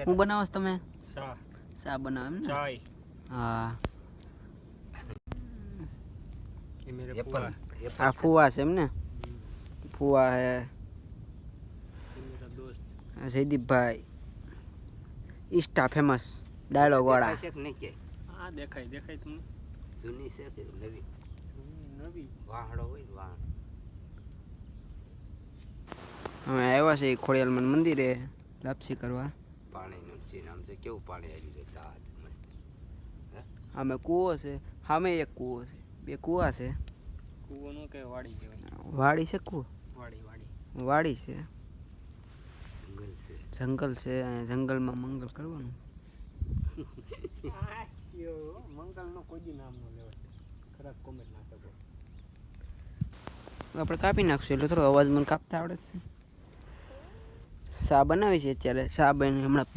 હું બનાવસ તમે શા શા બનાવ એમ ને ચાય હા ये मेरे फुआ આ ફુવા છે એમ ને ફુવા હે ये मेरा दोस्त જયદીપભાઈ ઇન્સ્ટા ફેમસ ડાયલોગ વાળા દેખાય છે કે નહીં કે हाँ देखाई देखाई तुमने જૂની છે કે નવી नवी વાહડો હોય ને વાહણ અમે આવ્યા છે ખોડિયાલમાં મંદિરે લાપસી કરવા પાણીનું સીન આમ છે કેવું પાણી આવી જાય તાજ મસ્ત અમે કૂવો છે સામે એક કૂવો છે બે કૂવા છે कुओं नो के वाड़ी कहेवाय વાડી છે કૂવો वाड़ी वाड़ी વાડી છે જંગલ છે જંગલ છે અહીંયા જંગલમાં મંગલ કરવાનું मंगल नो कोई नाम नो लेवाय खराब कमेंट ना करो આપણે કાપી નાખશું એટલે થોડો અવાજ મને કાપતા આવડે જ છે શા બનાવી છે અત્યારે શા બની હમણાં